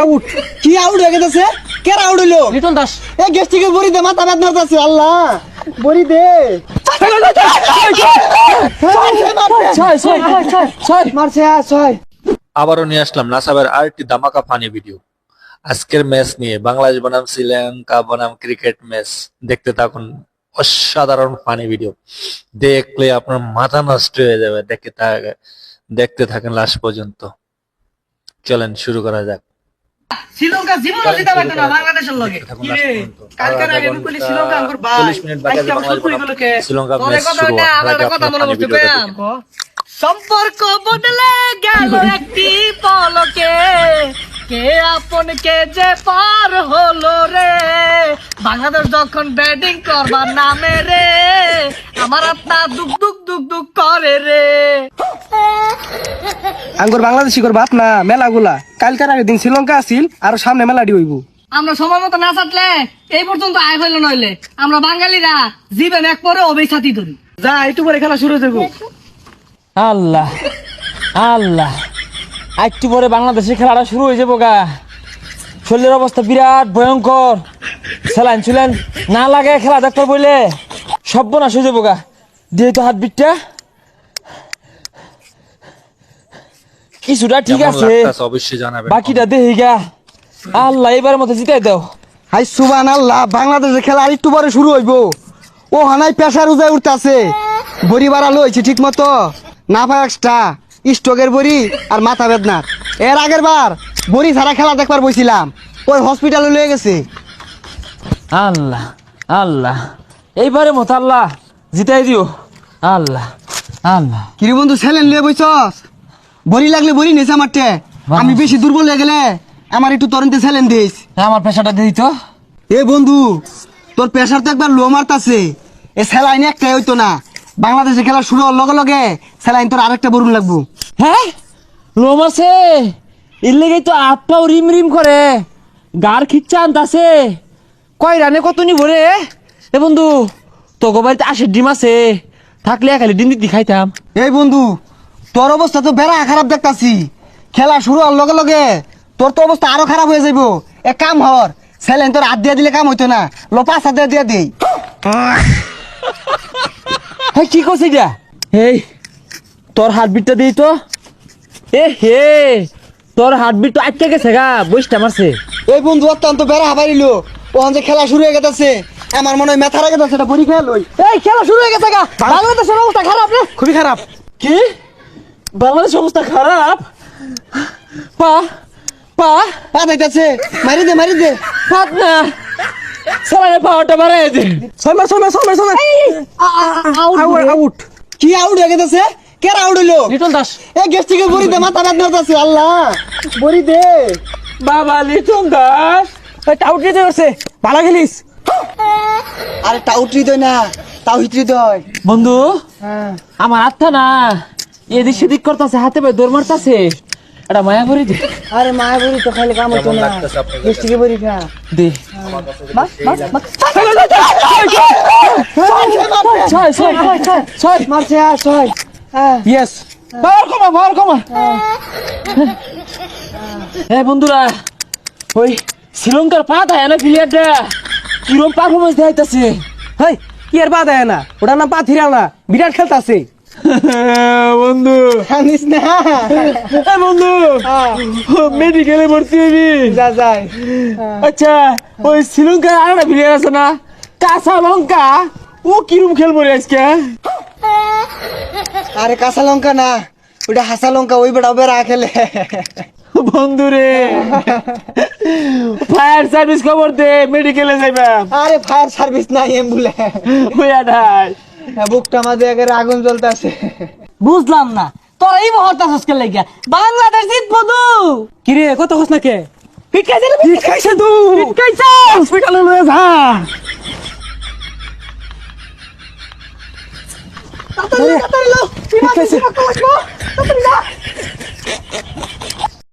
Out কি out হয়ে গেছে কে আউট হইলো লিটন দাস এ গেস্টিকে বড়ি দে মাথা বেদনা আছে আল্লাহ বড়ি দে মারছে ছয় আবারও নিয়ে আসলাম নাসাবের আরেকটি ধামাকা ফানি ভিডিও। আজকের ম্যাচ নিয়ে বাংলাদেশ বনাম শ্রীলঙ্কা বনাম ক্রিকেট ম্যাচ দেখতে থাকুন। অসাধারণ ফানি ভিডিও, দেখলে আপনার মাথা নষ্ট হয়ে যাবে। দেখতে থাকেন লাস্ট পর্যন্ত। চলেন শুরু করা যাক। শ্রীলঙ্কা জীবনও জিতা পারতো না বাংলাদেশের লগে। কালকের আগে বিপলি শ্রীলঙ্কা আঙ্গুর ভাই 40 মিনিট বাকি আছে বাংলাদেশ বনাম শ্রীলঙ্কা ম্যাচ শুরু হওয়ার। সম্পর্ক বদলে গেল একটি পলকে, কে আপন কে যে পার হলো রে। বাংলাদেশ যখন ব্যাটিং করবার নামে রে, আমার আত্মা দুক দুক দুক দুক করে রে। আঙ্গুর বাংলাদেশি কর বাপ না মেলাগুলা কালকার আগের দিন শ্রীলঙ্কা আসিল আর সামনে মেলাডি হইব। আমরা সময় মতো না চাটলে এই পর্যন্ত আয় হইল নইলে আমরা বাঙালিরা জীবন এক পরে অবেসাতি ধরি। যা একটু পরে খেলা শুরু হইব। আল্লাহ আল্লাহ, একটু পরে বাংলাদেশের খেলাটা শুরু হয়ে যাবো গা। শরীরের অবস্থা বিরাট ভয়ঙ্কর। স্যালাইন চুলেন না লাগে খেলা দেখতে বইলে সর্বনাশ হয়ে যাবো গা। দিয়ে তো হাতবিটটা কিছুটা ঠিক আছে, অবশ্যই জানাবেন। বাকিটা দেখি গা। আল্লাহ এবারের মতো জিতাই দাও। হাই সুবহানাল্লাহ, বাংলাদেশের খেলা আর একটু পরে শুরু হইব। ও হানাই প্রেসার উজায় উঠতাছে, বড়ি বাড়ালো হয়েছে ঠিক মতো না পায় এক্সট্রা স্ট্রোকের বড়ি আর মাথা বেদনার। এর আগের বার বড়ি ছাড়া খেলা দেখবার বইছিলাম, ওই হসপিটালে লয়ে গেছে। আল্লাহ আল্লাহ, এইবারের মতো আল্লাহ জিতাই দিও। আল্লাহ আল্লাহ। কিরে বন্ধু ছেলেন লিয়ে বইছস? বড়ি লাগলে বড়ি নেছে আমারটে, আমি বেশি দুর্বল হয়ে গেলে আমার একটু তরন্তে ছেলেন দিস। আমার পেশাটা দিই তো। এ বন্ধু তোর প্রেসার তো একবার লো মারতাছে, এ স্যালাইন একটাই হইতো না। বাংলাদেশে খেলা শুরু হওয়ার লগে লগে স্যালাইন তোর আরেকটা বরুণ লাগবো। হ্যাঁ লোম আছে, এর লেগেই তো হাত পাও রিম রিম করে, গার খিচ্ছা আনতাছে। কয় রানে কত নিব রে? এ বন্ধু তোকে বাড়িতে 80 ডিম আছে, থাকলে খালি ডিম দিতে খাইতাম। এই বন্ধু তোর অবস্থা তো বেড়া খারাপ দেখতাছি, খেলা শুরু হওয়ার লগে লগে তোর তো অবস্থা আরো খারাপ হয়ে যাইব। এক কাম হর, স্যালাইন তোর হাত দিয়ে দিলে কাম হইতো না, লো 5 হাত দিয়ে দেই। হ্যাঁ কি করছে এটা? এই তোর হার্টবিটটা দিই তো। এ হে, তোর হার্টবিট তো আটকে গেছে গা, বইসটা মারছে। এই বন্ধু অত্যন্ত বেড়া হাবাইলো, ওখান যে খেলা শুরু হয়ে গেছে। আমার মনে হয় মেথা রেখে সেটা বড়ি খেয়ে লই। এই খেলা শুরু হয়ে গেছে গা, বাংলাদেশের অবস্থা খারাপ রে, খুবই খারাপ। কি বাংলাদেশের অবস্থা খারাপ? পা পা পা যাইতাছে, মারি দে মারি দে। হাত না, সালারে পাওয়ারটা বাড়াই দে। আউট কি আউট হয়ে গেছে কে আউট হইলো? লিটন দাস। এ গেস্টিকে বড়ি দে মাথা বেদনা আছে আল্লাহ বড়ি দে। বাবা লিটন দাস টাউট দিতে করছে, ভালো খেলিস। আরে টাউটরি দই না, তাওহিত্রি দই। বন্ধু হ্যাঁ আমার হাতটা না এদিক সেদিক করতেছে, হাতে পায়ে দৌড় মারতাছে। এটা মায়া ভরি দে। আরে মায়া বড়ি তো খাইলে কাম হইতো না, গেস্টিকে বড়ি খা দে। বাস বাস বাস। ছয় ছয় ছয়। মারছে আর ছয়। হ্যাঁ ইয়েস, পাওয়ার কমা পাওয়ার কমা। হ্যাঁ বন্ধুরা, ওই শ্রীলঙ্কার পা দেয় না প্লেয়ারটা, কিরম পারফরমেন্স দেখাইতেছে। হেই কি এর পা দেয় না, ওটা না পা থিরা না, বিরাট খেলতাছে। বন্ধু জানিস না বন্ধু মেডিকেলে ভর্তি হবি। যা যাই। আচ্ছা ওই শ্রীলঙ্কার আর একটা প্লেয়ার আছে না কাঁচা লঙ্কা, ও কিরম খেলবো রে আজকে? আরে কাঁচা লঙ্কা না, ওটা হাসা লঙ্কা, ওই বেড়া বেড়া খেলে। বন্ধু রে ফায়ার সার্ভিস খবর দে, মেডিকেলে যাইবা। আরে ফায়ার সার্ভিস নাই অ্যাম্বুলেন্স। হইয়া নাই বুকটা মাঝে একের আগুন জ্বলতাছে। বুঝলাম না তোর এই মুহূর্তে আজকে লাগিয়া বাংলাদেশ জিতবো তো। কিরে কত খোঁজ নাকে? পিট খাইছে রে, পিট খাইছে তো, পিট খাইছে। হসপিটালে লয়ে যা। তাড়াতাড়ি লো, পিট খাইছে। তাড়াতাড়ি লো, তাড়াতাড়ি যা।